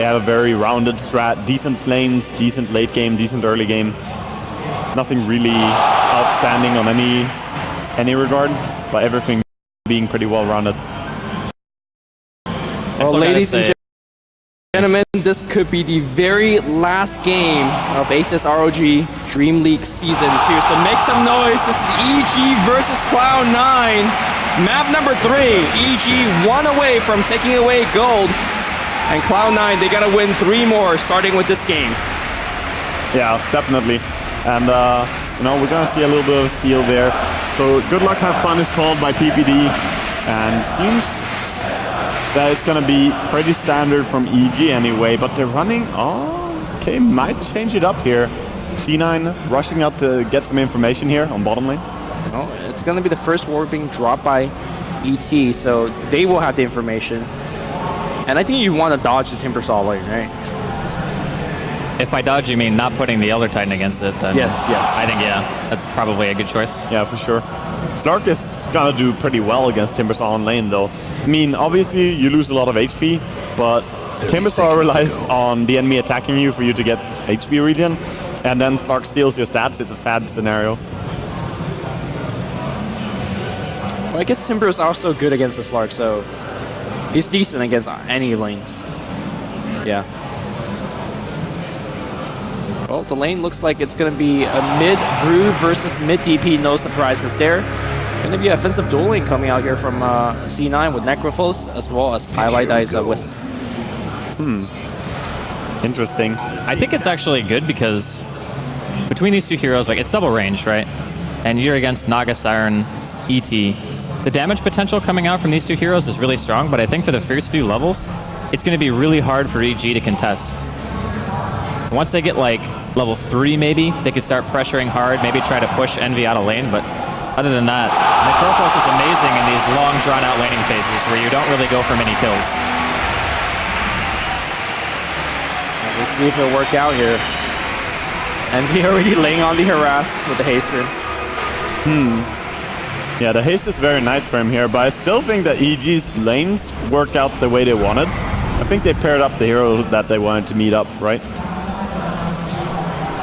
have a very rounded strat, decent lanes, decent late game, decent early game. Nothing really outstanding on any regard, but everything being pretty well rounded. Well, ladies and gentlemen, this could be the very last game of Asus ROG Dream League Season 2. So make some noise. This is EG versus Cloud9. Map number 3. EG 1 away from taking away gold. And Cloud9, they gotta win 3 more starting with this game. Yeah, definitely. And you know, we're gonna see a little bit of steal there. So good luck, have fun is called by PPD, and seems that it's gonna be pretty standard from EG anyway. But they're running. Oh, okay, might change it up here. C9 rushing out to get some information here on bottom lane. Well, it's gonna be the first ward being dropped by ET, so they will have the information. And I think you want to dodge the Timbersaw lane, right? If by dodge you mean not putting the Elder Titan against it, then yes. I think, yeah, that's probably a good choice. Yeah, for sure. Slark is gonna do pretty well against Timbersaw on lane, though. I mean, obviously you lose a lot of HP, but Timbersaw relies on the enemy attacking you for you to get HP regen, and then Slark steals your stats. It's a sad scenario. Well, I guess Timber is also good against the Slark, so he's decent against any lanes. Yeah. Well, the lane looks like it's going to be a mid Brew versus mid DP. No surprises there. Going to be an offensive duel lane coming out here from C9 with Necrophos as well as Pylai's Wisp. Interesting. I think it's actually good because between these two heroes, like, it's double range, right? And you're against Naga, Siren, ET. The damage potential coming out from these two heroes is really strong, but I think for the first few levels, it's going to be really hard for EG to contest. Once they get like level 3 maybe, they could start pressuring hard, maybe try to push Envy out of lane, but other than that, Necrophos is amazing in these long drawn-out laning phases where you don't really go for many kills. Let's see if it'll work out here. Envy already laying on the harass with the haster. Yeah, the haste is very nice for him here, but I still think that EG's lanes worked out the way they wanted. I think they paired up the hero that they wanted to meet up, right?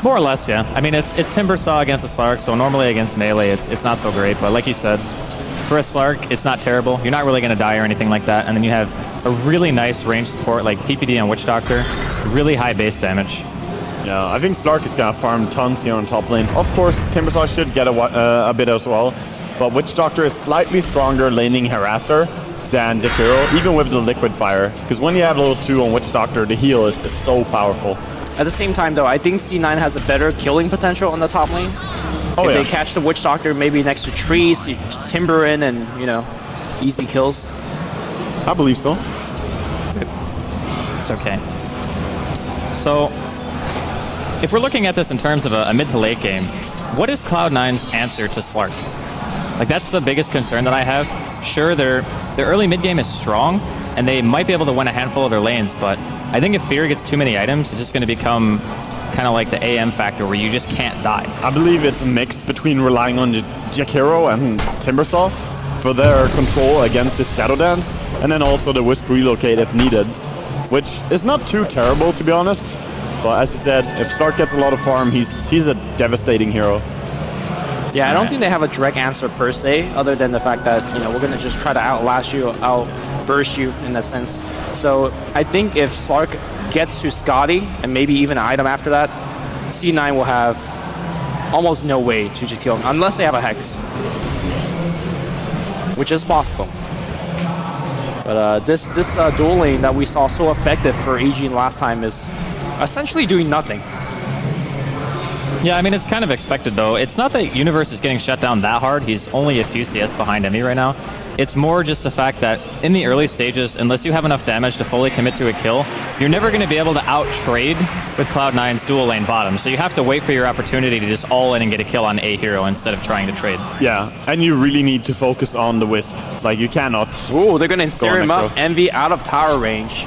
More or less, yeah. I mean, it's Timbersaw against a Slark, so normally against melee, it's not so great. But like you said, for a Slark, it's not terrible. You're not really going to die or anything like that. And then you have a really nice range support like PPD and Witch Doctor, really high base damage. Yeah, I think Slark is going to farm tons here on top lane. Of course, Timbersaw should get a bit as well, but Witch Doctor is slightly stronger laning harasser than Jakiro, even with the Liquid Fire. Because when you have level 2 on Witch Doctor, the heal is so powerful. At the same time, though, I think C9 has a better killing potential on the top lane. If they catch the Witch Doctor maybe next to trees, you timber in and, you know, easy kills. I believe so. It's okay. So, if we're looking at this in terms of a mid to late game, what is Cloud9's answer to Slark? Like, that's the biggest concern that I have. Sure, their early mid game is strong, and they might be able to win a handful of their lanes, but I think if Fear gets too many items, it's just going to become kind of like the AM factor where you just can't die. I believe it's a mix between relying on Jakiro and Timbersaw for their control against the Shadow Dance, and then also the Wisp relocate if needed, which is not too terrible, to be honest. But as you said, if Slark gets a lot of farm, he's a devastating hero. Yeah, I don't think they have a direct answer per se, other than the fact that, you know, we're going to just try to outlast you, outburst you in that sense. So I think if Slark gets to Scotty, and maybe even an item after that, C9 will have almost no way to just kill him, unless they have a Hex. Which is possible. But this dual lane that we saw so effective for EG last time is essentially doing nothing. Yeah, I mean, it's kind of expected, though. It's not that Universe is getting shut down that hard. He's only a few CS behind Emmy right now. It's more just the fact that in the early stages, unless you have enough damage to fully commit to a kill, you're never going to be able to out-trade with Cloud9's dual lane bottom. So you have to wait for your opportunity to just all in and get a kill on a hero instead of trying to trade. Yeah, and you really need to focus on the Wisp. Like, you cannot... Ooh, they're going to steer him up. Envy out of tower range.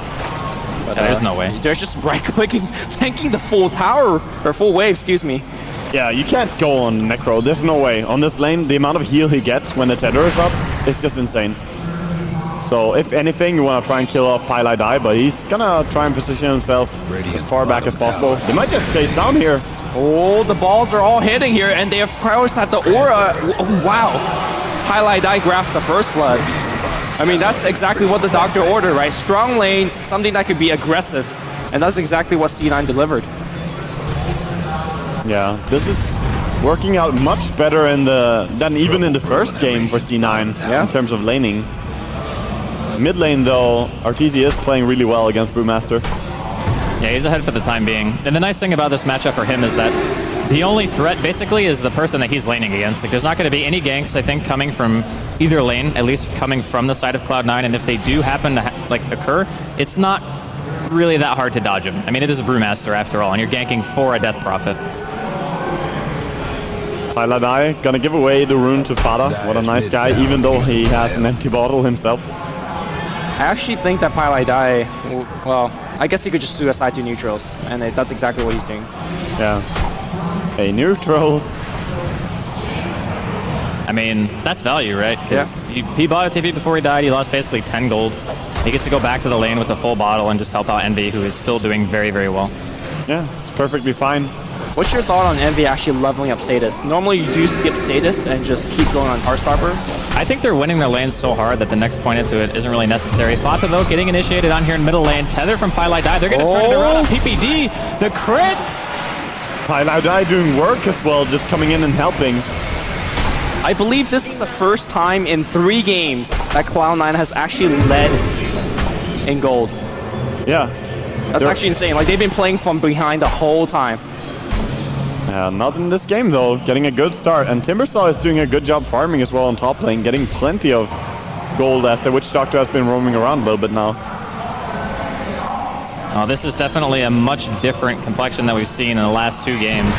But there's no way. They're just right-clicking, tanking the full tower, or full wave, excuse me. Yeah, you can't go on Necro. There's no way. On this lane, the amount of heal he gets when the tether is up is just insane. So if anything, you want to try and kill off Pylai Dai, but he's gonna try and position himself as far back as possible. He might just chase down here. Oh, the balls are all hitting here, and they of course have the aura. Oh, wow. Pylai Dai grabs the first blood. I mean, that's exactly what the doctor ordered, right? Strong lanes, something that could be aggressive. And that's exactly what C9 delivered. Yeah, this is working out much better than even in the first game for C9 in terms of laning. Mid lane though, Arteezy is playing really well against Brewmaster. Yeah, he's ahead for the time being. And the nice thing about this matchup for him is that the only threat basically is the person that he's laning against. Like, there's not going to be any ganks, I think, coming from either lane, at least coming from the side of Cloud9. And if they do happen to occur, it's not really that hard to dodge him. I mean, it is a Brewmaster after all, and you're ganking for a Death Prophet. Pylai Dai gonna give away the rune to Fada. What a nice guy, even though he has an empty bottle himself. I actually think that Pylai Dai, well, I guess he could just suicide to neutrals, and that's exactly what he's doing. Yeah. A neutral. I mean, that's value, right? Because he bought a TP before he died. He lost basically 10 gold. He gets to go back to the lane with a full bottle and just help out Envy, who is still doing very, very well. Yeah, it's perfectly fine. What's your thought on Envy actually leveling up Sadist? Normally you do skip Sadist and just keep going on Heartstopper. I think they're winning their lanes so hard that the next point into it isn't really necessary. Fata, though, getting initiated on here in middle lane. Tether from Pylai Dai. They're going to turn it around on PPD. The crits! Pylai Dai doing work as well, just coming in and helping. I believe this is the first time in 3 games that Cloud9 has actually led in gold. Yeah. That's actually insane. Like, they've been playing from behind the whole time. Not in this game though, getting a good start. And Timbersaw is doing a good job farming as well on top lane, getting plenty of gold as the Witch Doctor has been roaming around a little bit now. Oh, this is definitely a much different complexion that we've seen in the last 2 games.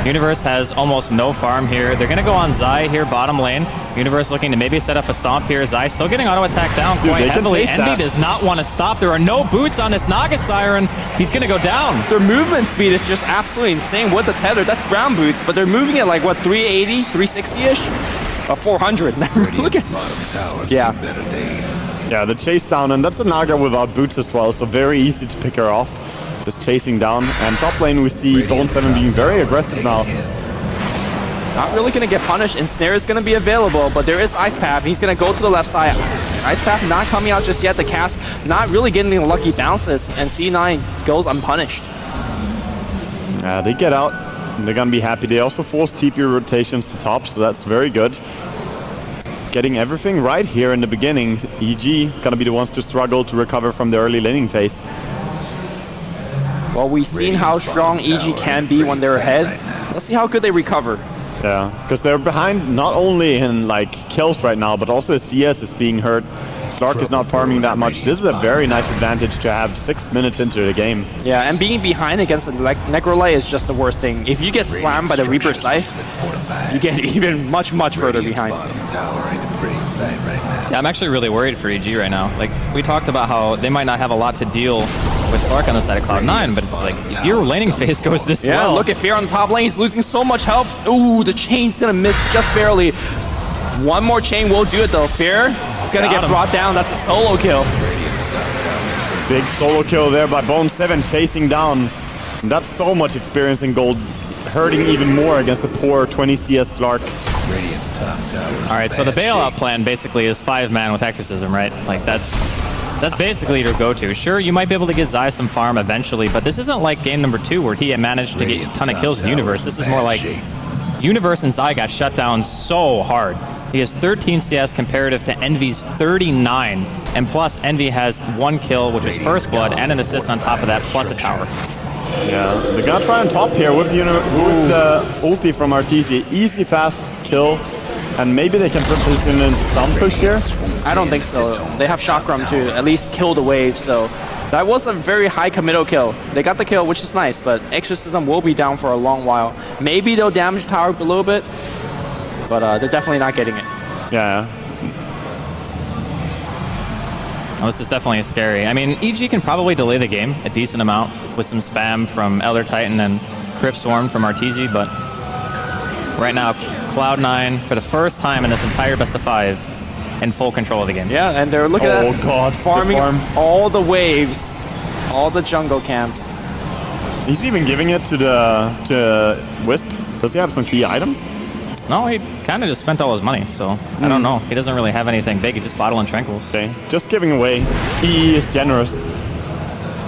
Universe has almost no farm here. They're going to go on Zai here, bottom lane. Universe looking to maybe set up a stomp here. Zai still getting auto attack down quite heavily. Envy does not want to stop. There are no boots on this Naga Siren. He's going to go down. Their movement speed is just absolutely insane with the tether. That's brown boots, but they're moving at like, what, 380, 360-ish? 400. Look at Yeah, the chase down, and that's a Naga without boots as well, so very easy to pick her off. Just chasing down, and top lane we see Bone 7 being very aggressive now. Not really going to get punished, and Snare is going to be available, but there is Ice Path. He's going to go to the left side. Ice Path not coming out just yet. The cast not really getting the lucky bounces, and C9 goes unpunished. Yeah, they get out, and they're going to be happy. They also force TP rotations to top, so that's very good. Getting everything right here in the beginning. EG going to be the ones to struggle to recover from the early laning phase. Well, we've seen how strong EG can be when they're ahead. Let's see how good they recover. Yeah, because they're behind not only in like kills right now, but also CS is being hurt. Slark is not farming that much. This is a very nice advantage to have 6 minutes into the game. Yeah, and being behind against the Necrolite is just the worst thing. If you get slammed by the Reaper Scythe, you get even much further behind. Yeah, I'm actually really worried for EG right now. Like, we talked about how they might not have a lot to deal with Slark on the side of Cloud9, but it's like, if your laning phase goes this well. Yeah, look at Fear on the top lane. He's losing so much health. Ooh, the chain's gonna miss just barely. One more chain will do it though. Fear is gonna get brought down. That's a solo kill. Big solo kill there by Bone 7 chasing down. And that's so much experience in gold, hurting even more against the poor 20 CS Slark. Alright, so the bailout plan basically is 5-man with Exorcism, right? Like, that's basically your go-to. Sure, you might be able to get Zai some farm eventually, but this isn't like game number 2 where he managed to get a ton of kills in Universe. This is more like Universe and Zai got shut down so hard. He has 13 CS comparative to Envy's 39, and plus Envy has 1 kill, which was First Blood, and an assist on top of that, plus a tower. Yeah, they're gonna try on top here with the ulti from Arteezy. Easy, fast kill, and maybe they can position in some push here. I don't think so. They have Chakram to at least kill the wave, so that was a very high committal kill. They got the kill, which is nice, but Exorcism will be down for a long while. Maybe they'll damage the tower a little bit, but they're definitely not getting it. Yeah. Well, this is definitely scary. I mean, EG can probably delay the game a decent amount with some spam from Elder Titan and Crypt Swarm from Arteezy, but right now, Cloud9, for the first time in this entire best of 5, in full control of the game. Yeah, and they're looking at God, farming the farm. all the waves, all the jungle camps. He's even giving it to Wisp. Does he have some key item? No, he kind of just spent all his money, so I don't know. He doesn't really have anything big. He just bottle and tranquils. Okay, just giving away. He is generous.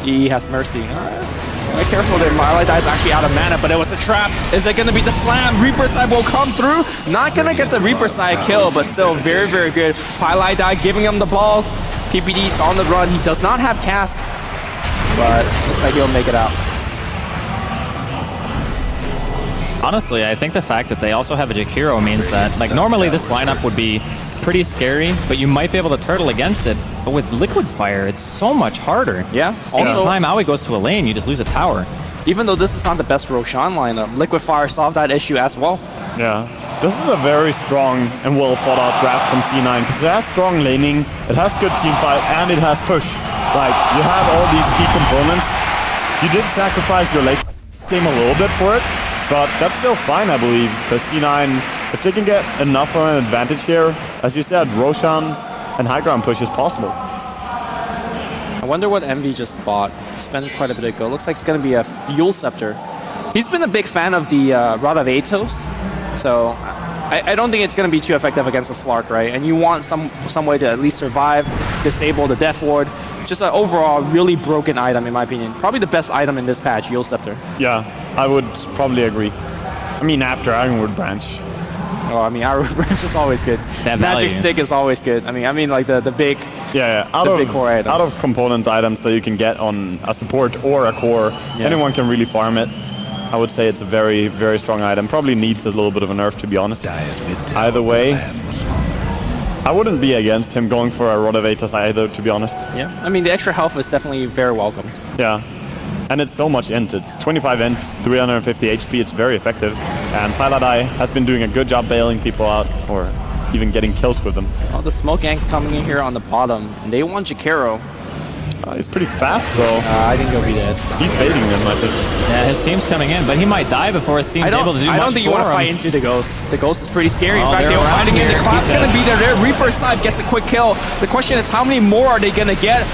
He has mercy. Alright. Be careful there. Marley is actually out of mana, but it was a trap. Is it going to be the slam? Reaper side will come through. Not going to get the Reaper side kill, but still very, very good. Pilot die giving him the balls. PPD is on the run. He does not have cask, but looks like he'll make it out. Honestly, I think the fact that they also have a Jakiro means that, like, normally this lineup would be pretty scary, but you might be able to turtle against it. But with Liquid Fire, it's so much harder. Yeah. Also, Also, time Aoi goes to a lane, you just lose a tower. even though this is not the best Roshan lineup, Liquid Fire solves that issue as well. Yeah. This is a very strong and well thought out draft from C9 because it has strong laning, it has good team fight, and it has push. Like, you have all these key components. You did sacrifice your late game a little bit for it, but that's still fine, I believe, because C9, if they can get enough of an advantage here, as you said, Roshan and high ground push is possible. I wonder what Envy just bought. Spent quite a bit ago. Looks like it's going to be a Yule Scepter. He's been a big fan of the Rod of Atos, so I don't think it's going to be too effective against a Slark, right? And you want some way to at least survive, disable the Death Ward. Just an overall really broken item, in my opinion. Probably the best item in this patch, Yule Scepter. Yeah, I would probably agree. I mean, after Ironwood Branch. Oh, I mean, Ironwood Branch is always good. That Magic value. Stick is always good. I mean like the big... Yeah, big core items. out of component items that you can get on a support or a core, anyone can really farm it. I would say it's a very, very strong item. Probably needs a little bit of a nerf, to be honest. Either way, I wouldn't be against him going for a Rod of Atos either, to be honest. Yeah, I mean, the extra health is definitely very welcome. Yeah, and it's so much int. It's 25 int, 350 HP. It's very effective. And Paladai has been doing a good job bailing people out, or even getting kills with them. Oh, the smoke gang's coming in here on the bottom, and they want Jakiro. He's pretty fast, though. I think he'll be dead. He's baiting them, I think. Yeah, his team's coming in, but he might die before his team's able to do much. I don't think you want to for fight him. into the Ghost. The Ghost is pretty scary. In Oh, fact, they're they're around fighting in. here. The Cloud's Keep going to that. be there. Their Reaper side gets a quick kill. The question is, how many more are they going to get?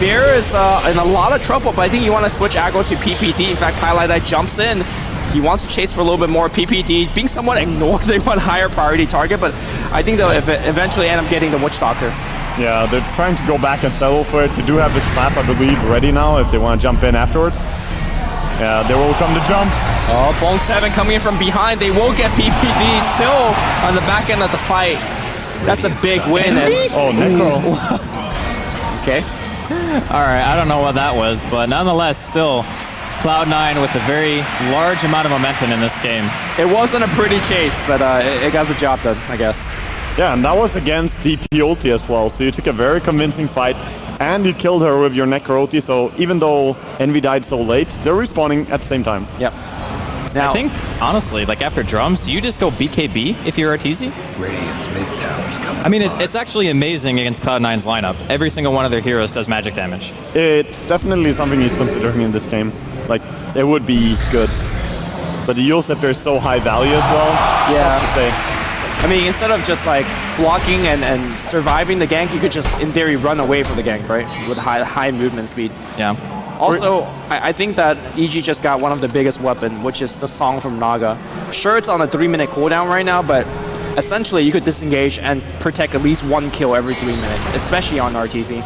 Fear is in a lot of trouble, but I think you want to switch aggro to PPD. In fact, Highlight jumps in. He wants to chase for a little bit more. PPD being somewhat ignored. They want higher priority target, but I think they'll eventually end up getting the Witch Doctor. Yeah, they're trying to go back and settle for it. They do have this clap, I believe, ready now if they want to jump in afterwards. Yeah, they will come to jump. Oh, Bone 7 coming in from behind. They will get PPD still on the back end of the fight. That's a big win. Oh, Necro. Okay. All right, I don't know what that was, but nonetheless, still, Cloud9 with a very large amount of momentum in this game. It wasn't a pretty chase, but it got the job done, I guess. Yeah, and that was against DP ulti as well, so you took a very convincing fight, and you killed her with your Necro ulti, so even though Envy died so late, they're respawning at the same time. Yep. Now, I think, honestly, like after drums, do you just go BKB if you're RTZ? Radiant's mid tower's coming. I mean, it's actually amazing against Cloud9's lineup. Every single one of their heroes does magic damage. It's definitely something he's considering in this game. Like, it would be good. But the Yule Scepter is so high value as well. Yeah. To say. I mean, instead of just like blocking and surviving the gank, you could just, in theory, run away from the gank, right? With high movement speed. Yeah. Also, I think that EG just got one of the biggest weapon, which is the Song from Naga. Sure, it's on a 3-minute cooldown right now, but essentially you could disengage and protect at least 1 kill every 3 minutes, especially on RTZ.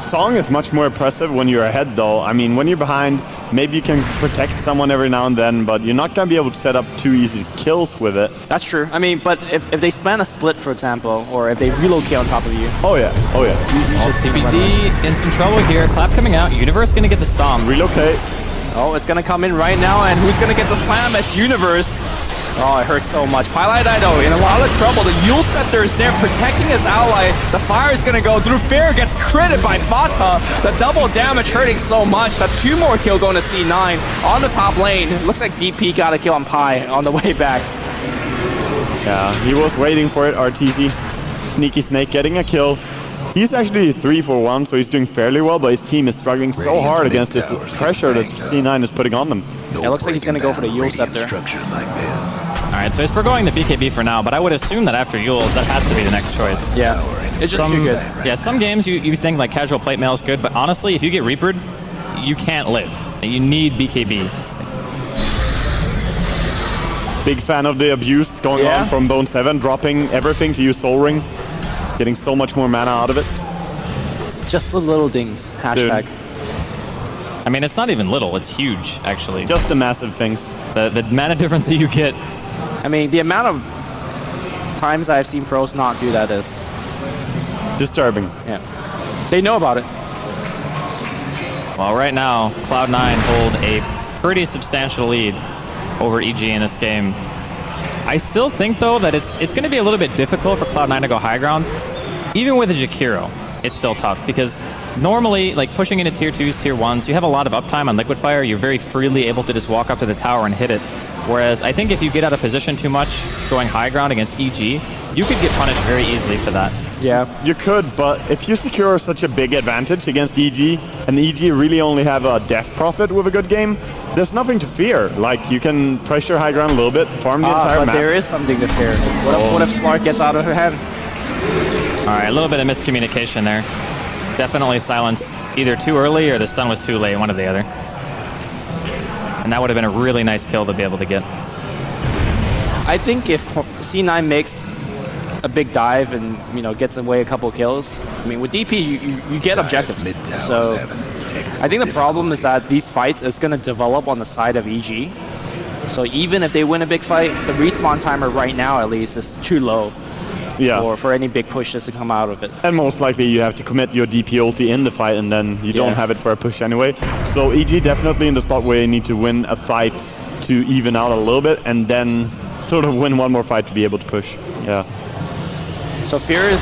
Song is much more impressive when you're ahead, though. I mean, when you're behind, maybe you can protect someone every now and then, but you're not going to be able to set up too easy kills with it. That's true. I mean, but if they span a split, for example, or if they relocate on top of you, Oh, yeah. Oh, yeah. you just CBD in some trouble here. Clap coming out. Universe gonna get the stomp. Relocate. Oh, it's gonna come in right now, and who's gonna get the slam? It's Universe. Oh, it hurts so much. Pilot Ido in a lot of trouble. The Yule Scepter is there protecting his ally. The fire is gonna go through. Fair gets critted by Fata. The double damage hurting so much. That 2 more kill going to C9 on the top lane. Looks like DP got a kill on Pi on the way back. Yeah, he was waiting for it. RTZ. Sneaky Snake getting a kill. He's actually 3 for 1, so he's doing fairly well, but his team is struggling so hard against this pressure that C9 is putting on them. It looks like he's gonna go for the Yule Scepter. Structures like this. All Alright, so he's foregoing the BKB for now, but I would assume that after Yule's, that has to be the next choice. Yeah, it's just too good. Yeah, some games you think like casual plate mail is good, but honestly, if you get Reapered, you can't live. You need BKB. Big fan of the abuse going on from Bone 7, dropping everything to use Soul Ring, getting so much more mana out of it. Just the little dings. Hashtag. Dude. I mean, it's not even little, it's huge, actually. Just the massive things. The mana difference that you get. I mean, the amount of times I've seen pros not do that is disturbing. Yeah. They know about it. Well, right now, Cloud9 hold a pretty substantial lead over EG in this game. I still think, though, that it's going to be a little bit difficult for Cloud9 to go high ground. Even with a Jakiro, it's still tough because normally, like pushing into tier 2s, tier 1s, you have a lot of uptime on Liquid Fire. You're very freely able to just walk up to the tower and hit it. Whereas I think if you get out of position too much going high ground against EG, you could get punished very easily for that. Yeah. You could, but if you secure such a big advantage against EG, and EG really only have a death profit with a good game, there's nothing to fear. Like, you can pressure high ground a little bit, farm the entire but map. there is something to fear. What if Slark gets out of her head? Alright, a little bit of miscommunication there. Definitely silenced either too early or the stun was too late, one or the other. And that would have been a really nice kill to be able to get. I think if C9 makes a big dive and, you know, gets away a couple kills, I mean, with DP, you get objectives. So I think the problem is that these fights is going to develop on the side of EG. So even if they win a big fight, the respawn timer right now, at least, is too low. Yeah. For any big pushes to come out of it. And most likely you have to commit your DP ulti in the fight and then you don't have it for a push anyway. So EG definitely in the spot where you need to win a fight to even out a little bit and then sort of win one more fight to be able to push. Yeah. So Fear is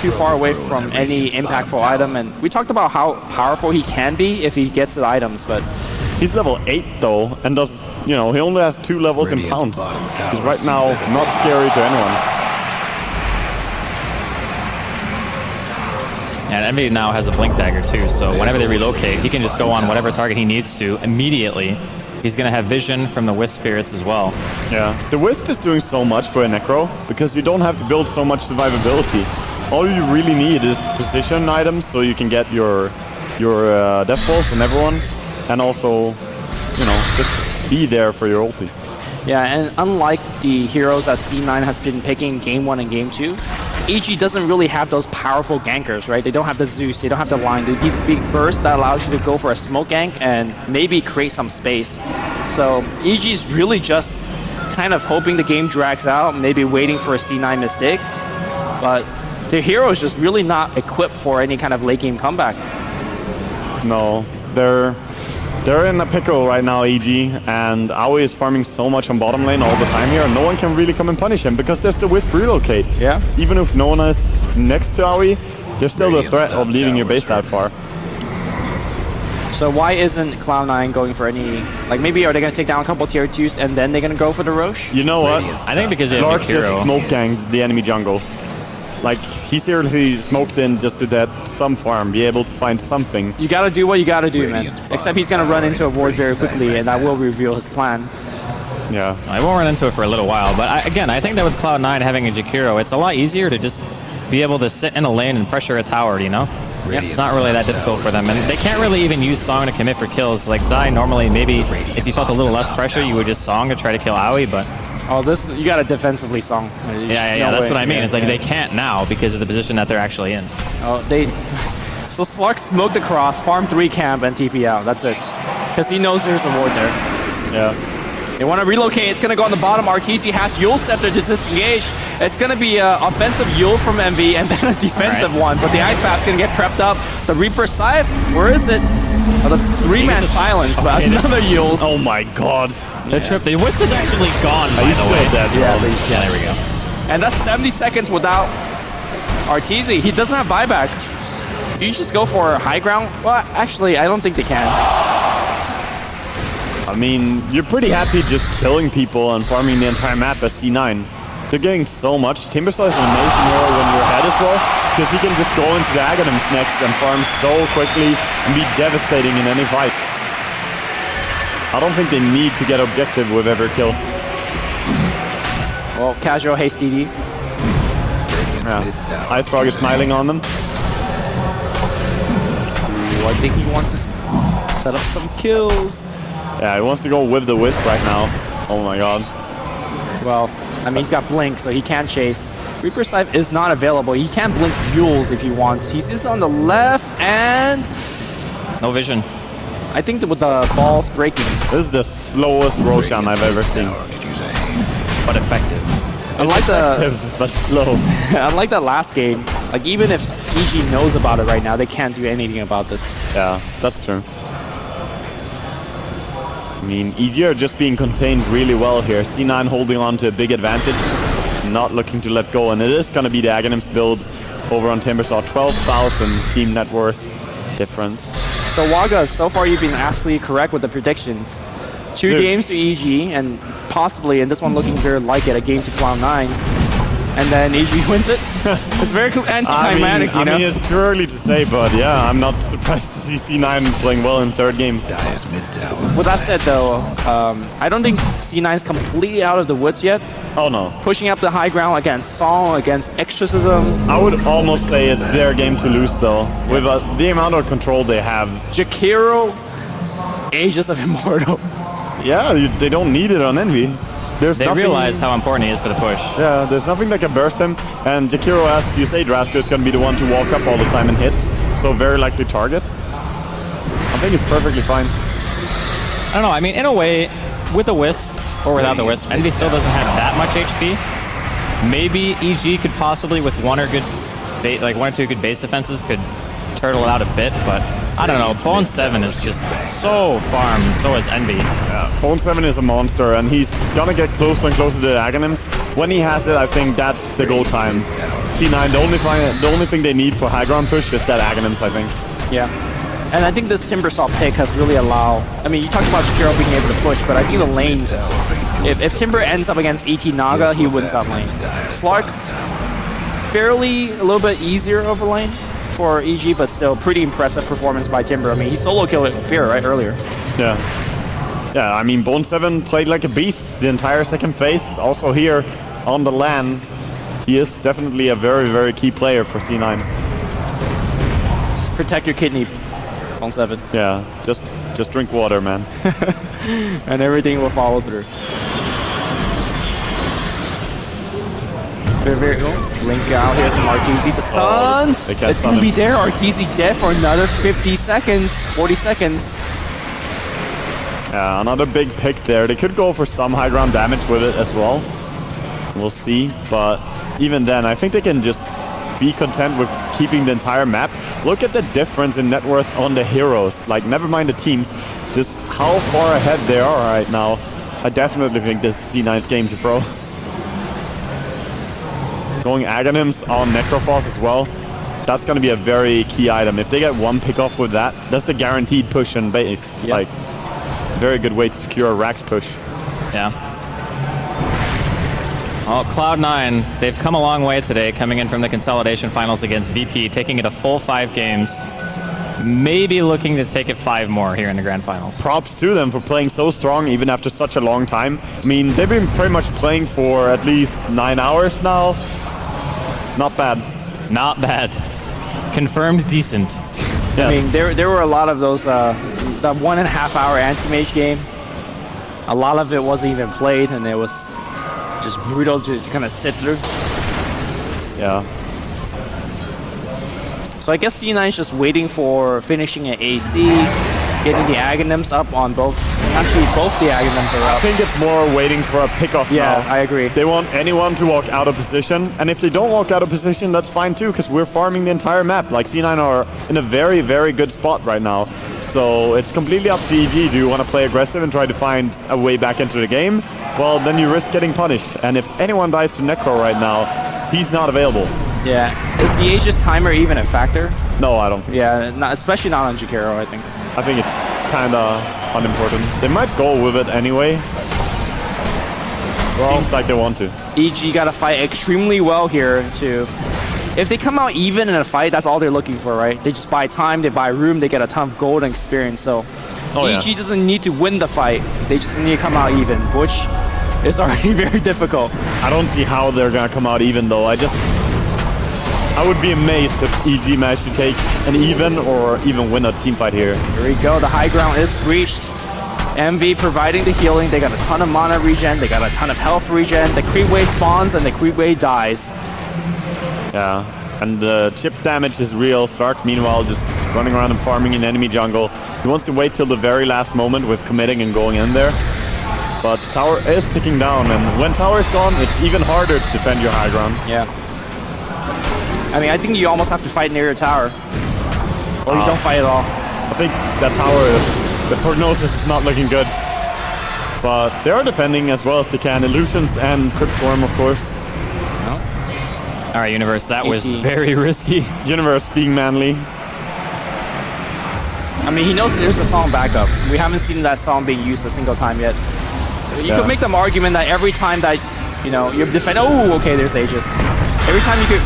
too far away from any impactful item, and we talked about how powerful he can be if he gets the items, but he's level 8 though, and does, you know, he only has 2 levels in pounds. He's right now not scary to anyone. And Envy now has a Blink Dagger too, so whenever they relocate, he can just go on whatever target he needs to immediately. He's going to have vision from the Wisp Spirits as well. Yeah, the Wisp is doing so much for a Necro, because you don't have to build so much survivability. All you really need is position items, so you can get your Death Balls from everyone, and also, you know, just be there for your ulti. yeah, and unlike the heroes that C9 has been picking Game 1 and Game 2, EG doesn't really have those powerful gankers, right? They don't have the Zeus, they don't have the line. These big bursts that allows you to go for a smoke gank and maybe create some space. So EG is really just kind of hoping the game drags out, maybe waiting for a C9 mistake. But the hero is just really not equipped for any kind of late game comeback. No, they're in a pickle right now, EG, and Aoi is farming so much on bottom lane all the time here, and no one can really come and punish him because there's the Wisp relocate. Yeah. Even if no one is next to Aoi, there's still the threat of leaving your base that far. So why isn't Cloud9 going for any, like maybe are they going to take down a couple tier 2s and then they're going to go for the Roche? You know what? I think because they have Lark just Jakiro. smoke ganged the enemy jungle. Like, he seriously smoked in just to that some farm, be able to find something. You gotta do what you gotta do, man. Except he's gonna run into a ward very quickly, and that will reveal his plan. Yeah. I won't run into it for a little while, but again, I think that with Cloud9 having a Jakiro, it's a lot easier to just be able to sit in a lane and pressure a tower, you know? It's not really that difficult for them, and they can't really even use Song to commit for kills. Like Zai, normally, maybe if you felt a little less pressure, you would just Song to try to kill Aoi, but... Oh, this, you gotta defensively Song. Yeah, that's what I mean. It's like they can't now because of the position that they're actually in. Oh, so Slark smoked across, farm 3 camp, and TP out. That's it. Because he knows there's a ward there. Yeah. They want to relocate. It's going to go on the bottom. RTC has Yule Scepter to disengage. It's going to be an offensive Yule from Envy and then a defensive one. But the Ice Path's going to get prepped up. The Reaper Scythe, where is it? Oh, the 3-man silence, but another Yule. Oh my god. The Wisp is actually gone, by the way. Yeah, there we go. And that's 70 seconds without RTZ. He doesn't have buyback. Do you just go for high ground? Well, actually, I don't think they can. I mean, you're pretty happy just killing people and farming the entire map as C9. They're getting so much. Timbersaw is an amazing hero when you're ahead as well, because he can just go into the Aghanims next and farm so quickly and be devastating in any fight. I don't think they need to get objective with every kill. Well, casual hasty D. Radiant's mid Yeah. tower. Ice Frog is smiling on them. Ooh, I think he wants to set up some kills. Yeah, he wants to go with the Wisp right now. Oh my god. Well, I mean, he's got Blink, so he can chase. Reaper Scythe is not available. He can Blink Yules if he wants. He's just on the left, and No vision. I think that with the balls breaking. This is the slowest Roshan I've ever seen. Tower could use a hand. But effective. Unlike the, But slow. unlike that last game, like even if EG knows about it right now, they can't do anything about this. Yeah, that's true. I mean, EG are just being contained really well here. C9 holding on to a big advantage, not looking to let go, and it is going to be the Aghanims build over on Timbersaw. 12,000 team net worth difference. So Waga, so far you've been absolutely correct with the predictions. 2 Dude. games to EG, and possibly, and this one looking very like it, a game to Cloud9. And then EG wins it. It's very anticlimactic, I you know? mean, it's too early to say, but yeah, I'm not surprised to see C9 playing well in third game. Dire's mid tower. With that said, though, I don't think C9's completely out of the woods yet. Oh no. Pushing up the high ground against Song, against Exorcism. I would almost say it's their game to lose though, with the amount of control they have. Jakiro, Aegis of Immortal. Yeah, they don't need it on Envy. There's They nothing, realize how important he is for the push. Yeah, there's nothing that can burst him, and Jakiro, as you say, Drasko is going to be the one to walk up all the time and hit, so very likely target. I think it's perfectly fine. I don't know. I mean, in a way, with the Wisp or without the Wisp, Envy still doesn't have that much HP. Maybe EG could possibly, with one or two good base defenses, could turtle it out a bit, but I don't know. Bone 7 is just so farmed, and so is Envy. Bone 7 is a monster, and he's going to get closer and closer to the Aghanims. When he has it, I think that's the go time. C9, the only thing they need for high ground push is that Aghanims, I think. Yeah. And I think this Timbersaw pick has really allowed... I mean, you talked about Jakiro being able to push, but I think the lanes... If Timber ends up against ET Naga, he wins that lane. Slark, fairly a little bit easier of a lane for EG, but still pretty impressive performance by Timber. I mean, he solo killed Fear, right, earlier. Yeah. Yeah, I mean, Bone 7 played like a beast the entire second phase. Also here on the LAN, he is definitely a very, very key player for C9. Just protect your kidney, Bone 7. Yeah, just drink water, man. And everything will follow through. Very Link out here from RTZ to stun. they can't It's stun gonna be him. there. RTZ dead for another 50 seconds, 40 seconds. Yeah, another big pick there. They could go for some high ground damage with it as well. We'll see, but even then, I think they can just be content with keeping the entire map. Look at the difference in net worth on the heroes. Like, never mind the teams, just how far ahead they are right now. I definitely think this is C9's game to throw. Going Aghanims on Necrophos as well. That's going to be a very key item. If they get one pick off with that, that's the guaranteed push and base. Yep. Like, very good way to secure a Rax push. Yeah. Well, Cloud9, they've come a long way today, coming in from the consolidation finals against VP, taking it a full 5 games. Maybe looking to take it 5 more here in the grand finals. Props to them for playing so strong even after such a long time. I mean, they've been pretty much playing for at least 9 hours now. Not bad. Not bad. Confirmed decent. Yes. I mean, there were a lot of those, that 1.5 hour anti-mage game. A lot of it wasn't even played, and it was just brutal to kind of sit through. Yeah. So I guess C9 is just waiting for finishing an AC, getting the Aghanims up on both. Actually, both the Aghanims are I up. think it's more waiting for a pickoff Yeah, now. I agree. They want anyone to walk out of position, and if they don't walk out of position, that's fine too, because we're farming the entire map. Like, C9 are in a very, very good spot right now. So it's completely up to EG. Do you want to play aggressive and try to find a way back into the game? Well, then you risk getting punished. And if anyone dies to Necro right now, he's not available. Yeah. Is the Aegis timer even a factor? No, I don't think. Yeah, especially not on Jakiro, I think. I think it's kind of unimportant. They might go with it anyway. Seems like they want to. EG got to fight extremely well here to... If they come out even in a fight, that's all they're looking for, right? They just buy time, they buy room, they get a ton of gold and experience. So Oh, EG yeah. doesn't need to win the fight. They just need to come out even, which is already very difficult. I don't see how they're gonna come out even though. I would be amazed if EG managed to take an even or even win a team fight here. Here we go. The high ground is breached. MV providing the healing. They got a ton of mana regen. They got a ton of health regen. The creep wave spawns and the creep wave dies. Yeah, and the chip damage is real. Stark, meanwhile, just running around and farming in enemy jungle. He wants to wait till the very last moment with committing and going in there. But tower is ticking down, and when tower is gone, it's even harder to defend your high ground. Yeah. I mean, I think you almost have to fight near your tower. Or you don't fight at all. I think that tower, the prognosis is not looking good. But they are defending as well as they can. Illusions and Crypt Storm, of course. All right, Universe, that was AT. very risky. Universe being manly. I mean, he knows there's a song backup. We haven't seen that song being used a single time yet. You Yeah. could make the argument that every time that, you know, you defend... Oh, okay, there's Aegis. Every time you could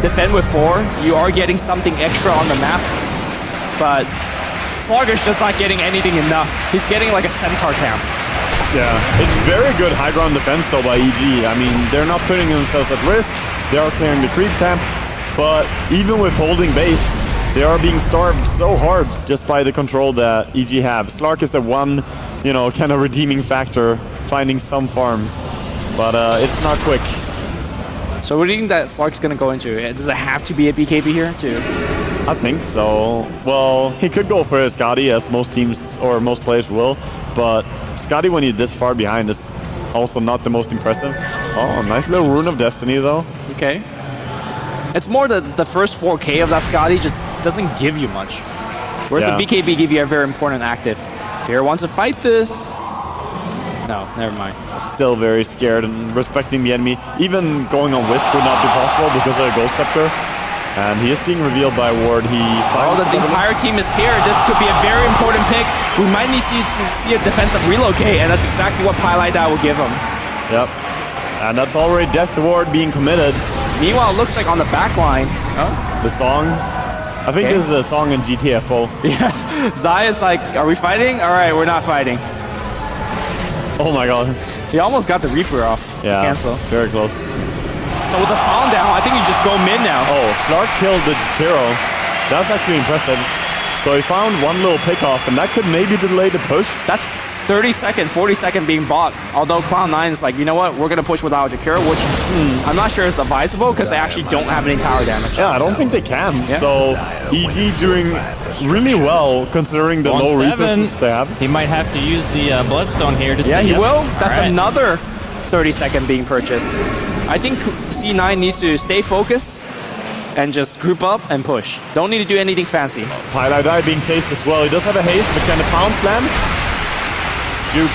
defend with 4, you are getting something extra on the map. But Sluggish just not getting anything enough. He's getting like a Centaur camp. Yeah, it's very good high ground defense though by EG. I mean, they're not putting themselves at risk. They are clearing the creep camp. But even with holding base, they are being starved so hard just by the control that EG have. Slark is the one, you know, kind of redeeming factor, finding some farm. But it's not quick. So what do you think that Slark's going to go into? Does it have to be a BKB here too? I think so. Well, he could go for a Scotty, as most teams or most players will. But Scotty, when you're this far behind, is also not the most impressive. Oh, nice little Rune of Destiny, though. Okay. It's more the first 4K of that Scotty just doesn't give you much. Whereas the BKB give you a very important active. Fear wants to fight this. No, never mind. Still very scared and respecting the enemy. Even going on Wisp would not be possible because of the Ghost Scepter. And he is being revealed by Ward. The entire team is here. This could be a very important pick. We might need to see a defensive relocate, and that's exactly what Pylite will give him. Yep. And that's already Death Ward being committed. Meanwhile, it looks like on the back line. Oh. The song. I think this is a song in GTFO. Yeah. Zai is like, are we fighting? All right, we're not fighting. Oh my god. He almost got the Reaper off. Yeah. Cancel. Very close. So with the song down, I think you just go mid now. Oh, Clark killed the hero. That's actually impressive. So he found one little pick off, and that could maybe delay the push. That's 30-second, 40-second being bought. Although Cloud9 is like, you know what, we're going to push without Jakiro, which I'm not sure is advisable because they actually don't have any tower damage. Yeah, I don't think they can. Yeah. So EG doing really well considering the low resources they have. He might have to use the Bloodstone here. Yeah, he will. That's right. another 30-second being purchased. I think C9 needs to stay focused and just group up and push. Don't need to do anything fancy. Pylite being chased as well. He does have a haste, but can the pound slam? Duke.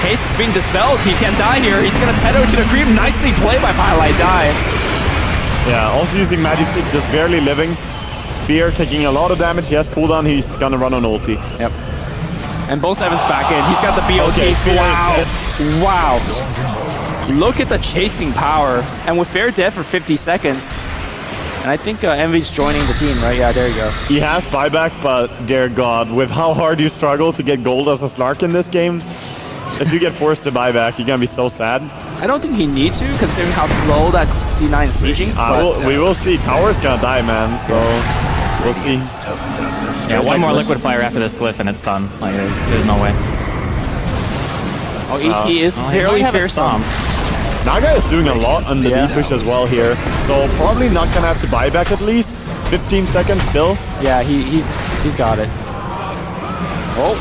Haste is being dispelled. He can't die here. He's going to tether to the creep. Nicely played by Pylite. Yeah, also using Magic Stick, just barely living. Fear taking a lot of damage. He has cooldown. He's going to run on ulti. Yep. And Bo 7's back in. He's got the BOT. Okay, Wow. Look at the chasing power. And with Fair dead for 50 seconds. And I think Envy's joining the team, right? Yeah, there you go. He has buyback, but dear God, with how hard you struggle to get gold as a Slark in this game, if you get forced to buy back, you're going to be so sad. I don't think he needs to, considering how slow that C9 is sieging. We will see. Tower's going to die, man. So we'll see. Yeah, one more Liquid Fire after this glyph and it's done. Like, there's no way. Oh, ET is fairly fearsome. Naga is doing a lot on the deep push as well here. So probably not going to have to buy back at least. 15 seconds still. Yeah, he's got it. Oh,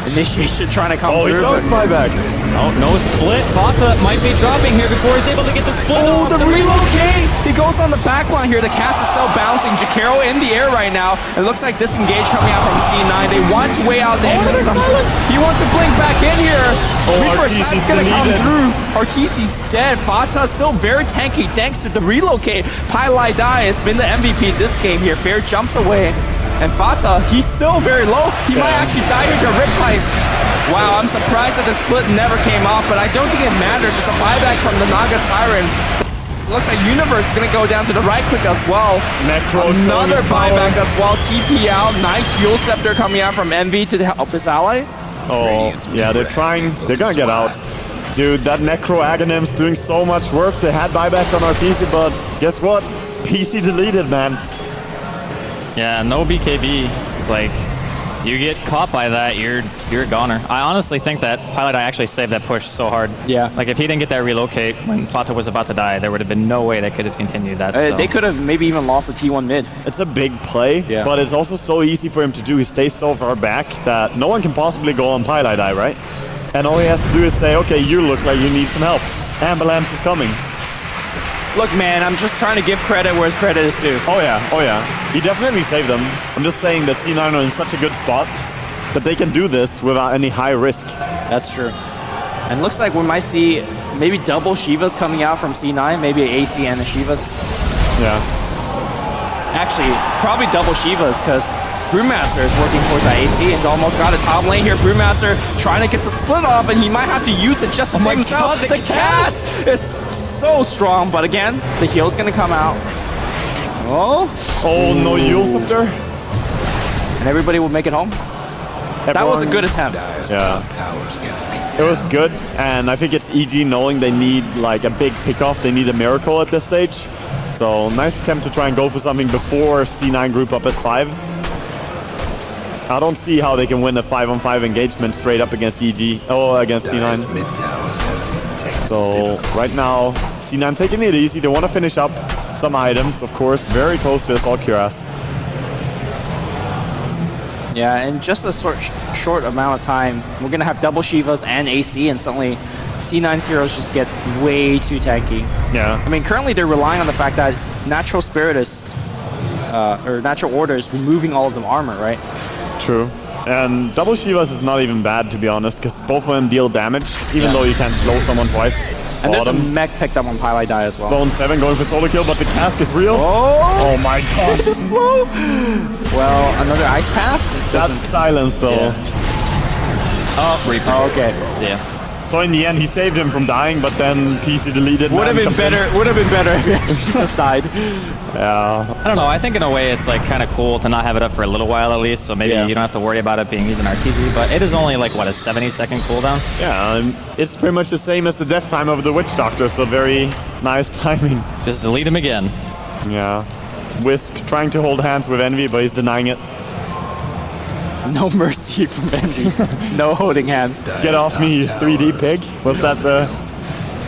initiation trying to come through. Oh, he does buy back. Oh, no split. Vata might be dropping here before he's able to get the split off. The relocate! He goes on the back line here. The cast is still bouncing. Jakiro in the air right now. It looks like disengage coming out from C9. They want to weigh out the He wants to blink back in here. Reaper is going to come through. Artesi's dead. Vata still very tanky thanks to the relocate. Pylite has been the MVP this game here. Fair jumps away. And Vata, he's still very low. He might actually die into a Riptide. Wow, I'm surprised that the split never came off, but I don't think it mattered. Just a buyback from the Naga Siren. Looks like Universe is going to go down to the right click as well. Another buyback as well. TP out. Nice Yule Scepter coming out from Envy to help his ally. Oh, yeah, they're trying. They're going to get out. Dude, that Necro Agonim's doing so much work. They had buyback on our PC, but guess what? PC deleted, man. Yeah, no BKB. It's like, you get caught by that, you're a goner. I honestly think that Pilot Eye actually saved that push so hard. Yeah. Like, if he didn't get that relocate when Fata was about to die, there would have been no way they could have continued that. So. They could have maybe even lost the T1 mid. It's a big play, but it's also so easy for him to do. He stays so far back that no one can possibly go on Pilot Eye, right? And all he has to do is say, okay, you look like you need some help. Ambulance is coming. Look, man, I'm just trying to give credit where credit is due. Oh yeah. He definitely saved them. I'm just saying that C9 are in such a good spot that they can do this without any high risk. That's true. And looks like we might see maybe double Shivas coming out from C9, maybe an AC and a Shivas. Yeah. Actually, probably double Shivas because Brewmaster is working towards that AC and almost got a top lane here. Brewmaster trying to get the split off, and he might have to use it just to save himself. The cast is so strong, but again, the heal's gonna come out. Oh no Yule Scepter. And everybody will make it home. That was a good attempt. It was good, and I think it's EG knowing they need like a big pickoff. They need a miracle at this stage. So nice attempt to try and go for something before C9 group up as 5. I don't see how they can win a 5-on-5 engagement straight up against EG. Oh, against C9. So right now, C9 taking it easy. They want to finish up some items, of course. Very close to Assault Cuirass. Yeah, in just a short amount of time, we're going to have double Shivas and AC, and suddenly C9's heroes just get way too tanky. Yeah. I mean, currently they're relying on the fact that Natural Spirit is, or Natural Order is removing all of them armor, right? True. And double Shivas is not even bad, to be honest, because both of them deal damage, even though you can't slow someone twice. And there's a mech picked up on Pilot Die as well. Zone 7 going for solo kill, but the cask is real. Oh my god. Just slow. Well, another ice path? That's silence though. Yeah. Oh, Reaper. Oh, okay. See ya. So in the end, he saved him from dying, but then PC deleted. Would have been better. Would have been better if he actually just died. Yeah. I don't know. I think in a way it's like kind of cool to not have it up for a little while at least, so maybe you don't have to worry about it being used in RTZ. But it is only like what, a 70-second cooldown? Yeah, it's pretty much the same as the death time of the Witch Doctor, so very nice timing. Just delete him again. Yeah. Wisp trying to hold hands with Envy, but he's denying it. No mercy from Envy. No holding hands. Get off me, 3D pig. Was that the...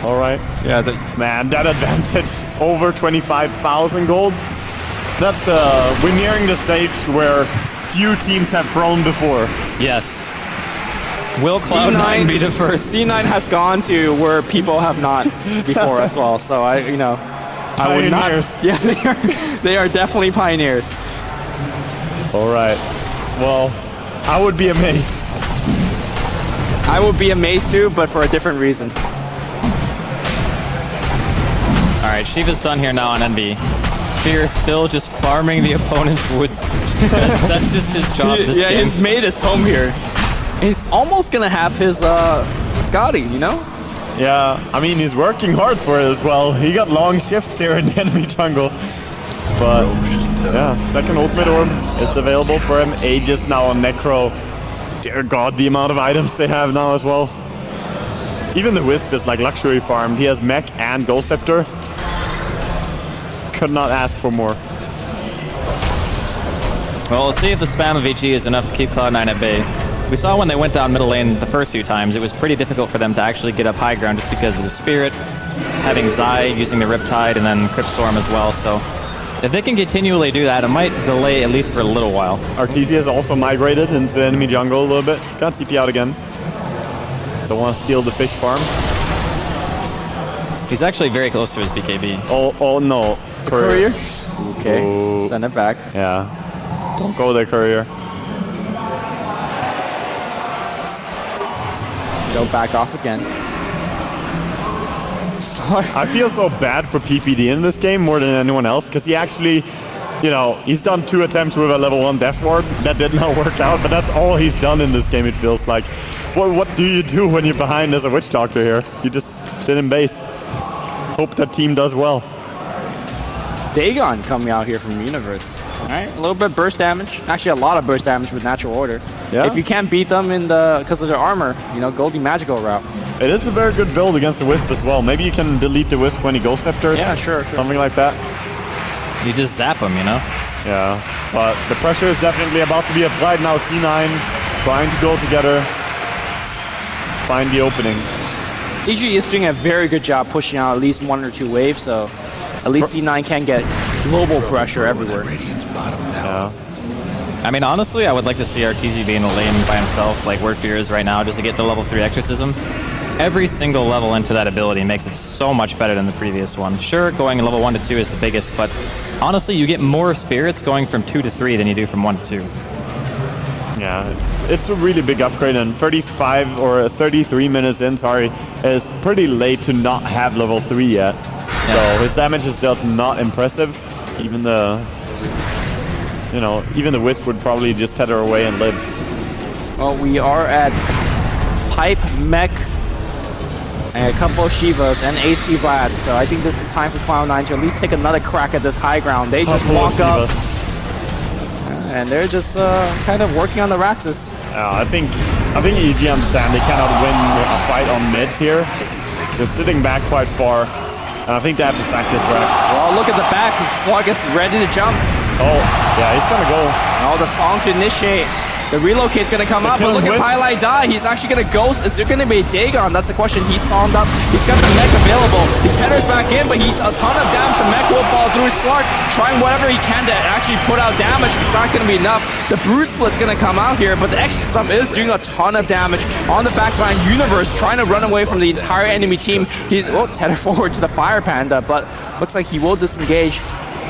Alright. Yeah, man, that advantage. Over 25,000 gold. That's, we're nearing the stage where few teams have thrown before. Yes. Will Cloud9 be the first? C9 has gone to where people have not before as well, so I would not... Pioneers. Yeah, they are definitely pioneers. Alright. Well, I would be amazed. I would be amazed too, but for a different reason. Alright, Shiva's done here now on NB. Fear still just farming the opponent's woods. That's just his job this game. He's made his home here. He's almost gonna have his Scotty, you know? Yeah, I mean, he's working hard for it as well. He got long shifts here in the enemy jungle. But, yeah, second ultimate orb is available for him. Aegis now on Necro. Dear God, the amount of items they have now as well. Even the Wisp is like luxury farmed. He has mech and Ghost Scepter. Could not ask for more. Well, we'll see if the spam of HE is enough to keep Cloud9 at bay. We saw when they went down middle lane the first few times, it was pretty difficult for them to actually get up high ground just because of the Spirit, having Zai using the Riptide, and then Crypt Storm as well, so if they can continually do that, it might delay at least for a little while. Artesia has also migrated into enemy jungle a little bit. Got TP out again. Don't want to steal the fish farm. He's actually very close to his BKB. Oh no. Courier? Okay, Oh. send it back. Yeah. Don't go there, Courier. Go back off again. I feel so bad for PPD in this game more than anyone else, because he actually, you know, he's done 2 attempts with a level 1 Death Ward. That did not work out, but that's all he's done in this game, it feels like. What do you do when you're behind as a Witch Doctor here? You just sit in base. Hope that team does well. Dagon coming out here from Universe. Alright, a little bit burst damage. Actually, a lot of burst damage with Natural Order. Yeah. If you can't beat them in because of their armor, you know, go the magical route. It is a very good build against the Wisp as well. Maybe you can delete the Wisp when he goes after. Yeah, sure. Something like that. You just zap him, you know? Yeah, but the pressure is definitely about to be applied now. C9 trying to go together, find the opening. EG is doing a very good job pushing out at least 1 or 2 waves, so at least C9 can get global pressure everywhere. Radiant's bottom tower. Yeah. I mean, honestly, I would like to see RTZ be in the lane by himself, like where Fear is right now, just to get the level 3 exorcism. Every single level into that ability makes it so much better than the previous one. Sure, going level 1 to 2 is the biggest, but honestly, you get more spirits going from 2 to 3 than you do from 1 to 2. Yeah, it's a really big upgrade, and 35 or 33 minutes in, sorry, is pretty late to not have level 3 yet. Yeah. So his damage is still not impressive. Even the, you know, even the Wisp would probably just tether away and live. Well, we are at Pipe, Mech, and a couple of Shivas and AC Vlads, so I think this is time for Cloud9 to at least take another crack at this high ground. They just walk up, and they're just kind of working on the Raxus. I think EG understand they cannot win a fight on mid here. They're sitting back quite far, and I think they have to stack this Rax. Well, look at the back. Slug is ready to jump. Oh, yeah, he's gonna go. Oh, the song to initiate. The relocate's gonna come up, but look at Pylai die. He's actually gonna ghost. Is there gonna be a Dagon? That's the question. He's songed up. He's got the mech available. He tethers back in, but he's a ton of damage. The mech will fall through. Slark trying whatever he can to actually put out damage. It's not gonna be enough. The Bruise Split's gonna come out here, but the Exorcism is doing a ton of damage on the backline. Universe trying to run away from the entire enemy team. He's tether forward to the Fire Panda, but looks like he will disengage.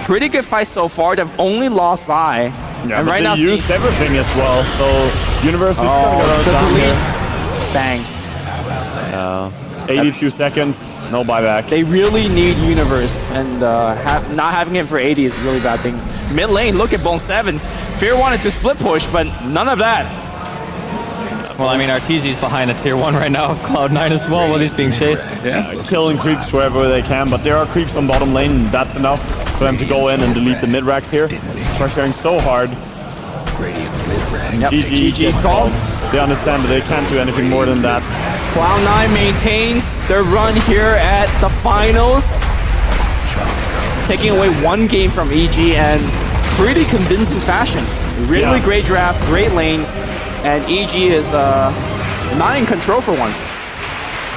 Pretty good fight so far. They've only lost Eye. Yeah, and but right they now, used everything as well, so Universe is gonna go the down delete. here. Bang. 82 seconds, no buyback. They really need Universe, and not having him for 80 is a really bad thing. Mid lane, look at Bone 7. Fear wanted to split push, but none of that. Well, I mean, RTZ's behind a tier 1 right now of Cloud9 as well while he's being chased. Yeah, killing creeps wherever they can, but there are creeps on bottom lane, and that's enough for them to go in and delete the mid-racks here. Pressuring so hard. Radiant's mid-range. Yep, GG GG stalled. They understand that they can't do anything more than that. Cloud9 maintains their run here at the finals. Taking away 1 game from EG and pretty convincing fashion. Really great draft, great lanes, and EG is not in control for once.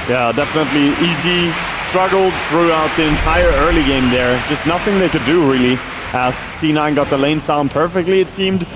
Yeah, definitely. EG struggled throughout the entire early game there. Just nothing they could do, really. As C9 got the lanes down perfectly, it seemed.